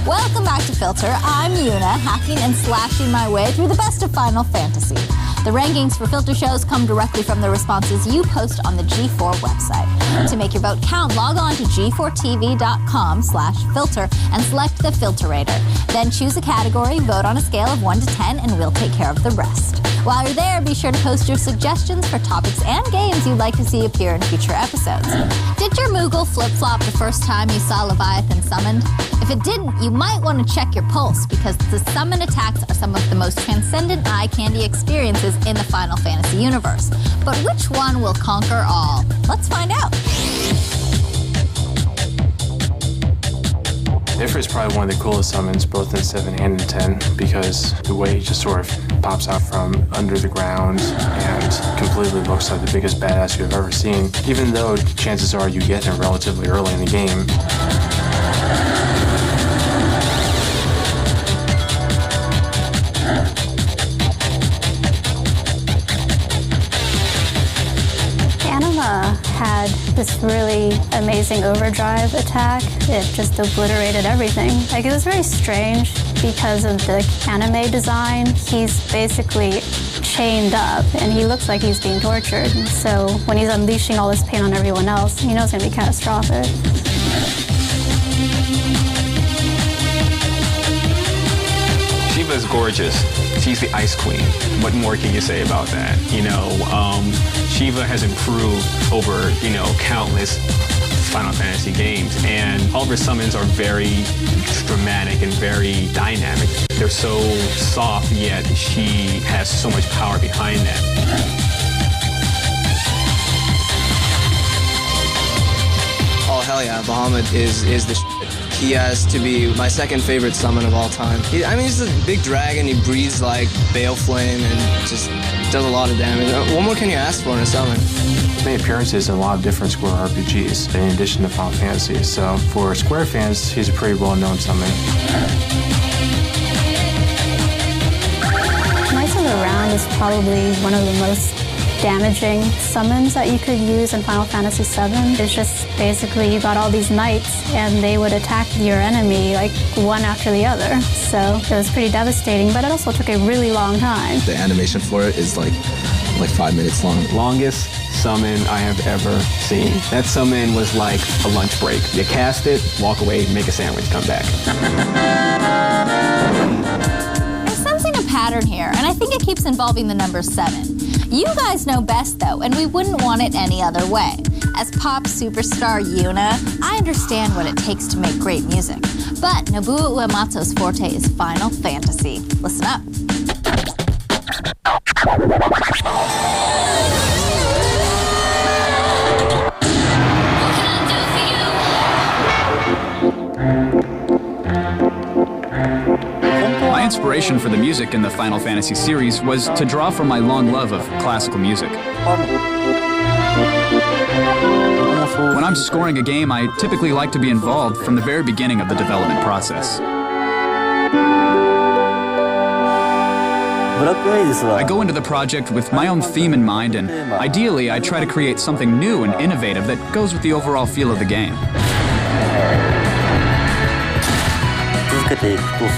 Welcome back to Filter. I'm Yuna, hacking and slashing my way through the best of Final Fantasy. The rankings for Filter shows come directly from the responses you post on the G4 website. To make your vote count, log on to g4tv.com/filter and select the Filterator. Then choose a category, vote on a scale of 1 to 10, and we'll take care of the rest. While you're there, be sure to post your suggestions for topics and games you'd like to see appear in future episodes. Did your Moogle flip-flop the first time you saw Leviathan summoned? If it didn't, you might want to check your pulse, because the summon attacks are some of the most transcendent eye candy experiences in the Final Fantasy universe. But which one will conquer all? Let's find out. Ifrit is probably one of the coolest summons, both in 7 and in 10, because the way he just sort of pops out from under the ground and completely looks like the biggest badass you've ever seen, even though chances are you get him relatively early in the game. Had this really amazing overdrive attack. It just obliterated everything. Like, it was very strange because of the anime design. He's basically chained up and he looks like he's being tortured. So when he's unleashing all this pain on everyone else, you know it's going to be catastrophic. Shiva's gorgeous. She's the Ice Queen. What more can you say about that? You know, Shiva has improved over, countless Final Fantasy games, and all of her summons are very dramatic and very dynamic. They're so soft, yet she has so much power behind them. Oh, hell yeah, Bahamut is the shit. He has to be my second favorite summon of all time. He's a big dragon. He breathes like bale flame and just does a lot of damage. What more can you ask for in a summon? He's made appearances in a lot of different Square RPGs, in addition to Final Fantasy. So for Square fans, he's a pretty well-known summon. Knights of the Round is probably one of the most damaging summons that you could use in Final Fantasy VII. It's just basically you got all these knights and they would attack your enemy like one after the other. So it was pretty devastating, but it also took a really long time. The animation for it is like 5 minutes long. Longest summon I have ever seen. That summon was like a lunch break. You cast it, walk away, make a sandwich, come back. I'm sensing a pattern here, and I think it keeps involving the number 7. You guys know best, though, and we wouldn't want it any other way. As pop superstar Yuna, I understand what it takes to make great music. But Nobuo Uematsu's forte is Final Fantasy. Listen up. My inspiration for the music in the Final Fantasy series was to draw from my long love of classical music. When I'm scoring a game, I typically like to be involved from the very beginning of the development process. I go into the project with my own theme in mind, and ideally I try to create something new and innovative that goes with the overall feel of the game.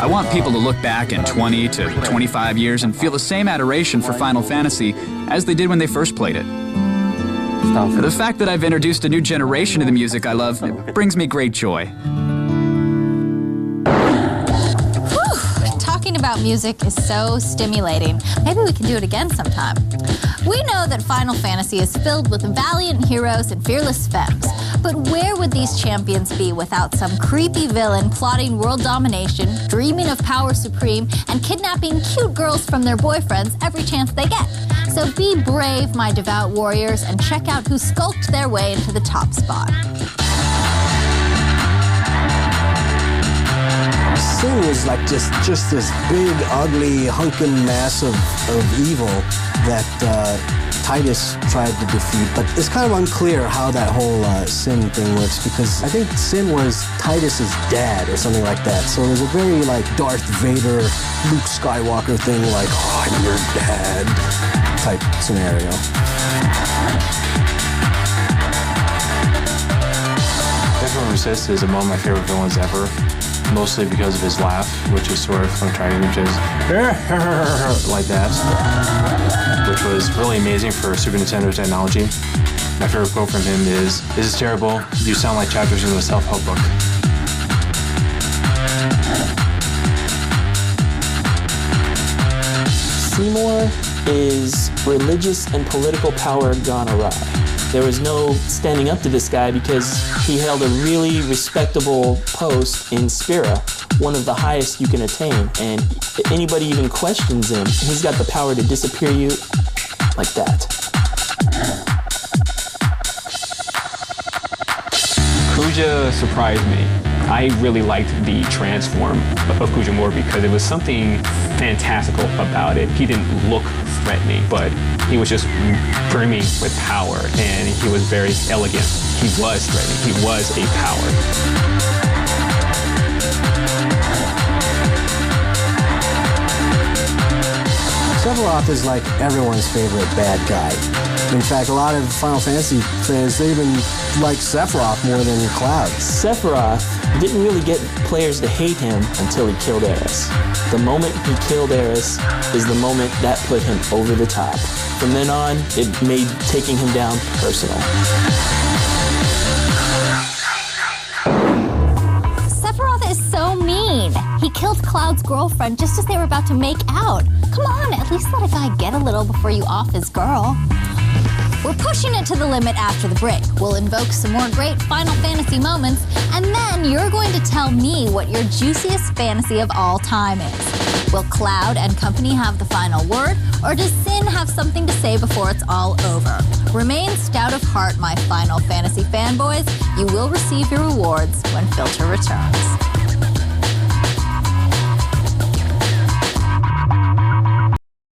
I want people to look back in 20 to 25 years and feel the same adoration for Final Fantasy as they did when they first played it. The fact that I've introduced a new generation to the music I love brings me great joy. Talking about music is so stimulating. Maybe we can do it again sometime. We know that Final Fantasy is filled with valiant heroes and fearless femmes. But where would these champions be without some creepy villain plotting world domination, dreaming of power supreme, and kidnapping cute girls from their boyfriends every chance they get? So be brave, my devout warriors, and check out who skulked their way into the top spot. Sin was like just this big, ugly, hunkin' mass of evil that Tidus tried to defeat, but it's kind of unclear how that whole Sin thing works, because I think Sin was Tidus's dad or something like that. So there's a very like Darth Vader, Luke Skywalker thing, like, oh, I'm your dad type scenario. Definitely Resist is among my favorite villains ever. mostly because of his laugh, which is sort of punctuated, which is like that, which was really amazing for Super Nintendo technology. My favorite quote from him is, "This is terrible. You sound like chapters in a self-help book." Seymour is religious and political power gone awry. There was no standing up to this guy because he held a really respectable post in Spira, one of the highest you can attain. And if anybody even questions him, he's got the power to disappear you like that. Kuja surprised me. I really liked the transform of Kuja more because it was something fantastical about it. He didn't look threatening, but he was just brimming with power, and he was very elegant. He was threatening. He was a power. Sephiroth is like everyone's favorite bad guy. In fact, a lot of Final Fantasy fans, they even like Sephiroth more than Cloud. Sephiroth didn't really get players to hate him until he killed Aeris. The moment he killed Aeris is the moment that put him over the top. From then on, it made taking him down personal. Sephiroth is so mean. He killed Cloud's girlfriend just as they were about to make out. Come on, at least let a guy get a little before you off his girl. We're pushing it to the limit after the break. We'll invoke some more great Final Fantasy moments, and then you're going to tell me what your juiciest fantasy of all time is. Will Cloud and company have the final word, or does Sin have something to say before it's all over? Remain stout of heart, my Final Fantasy fanboys. You will receive your rewards when Filter returns.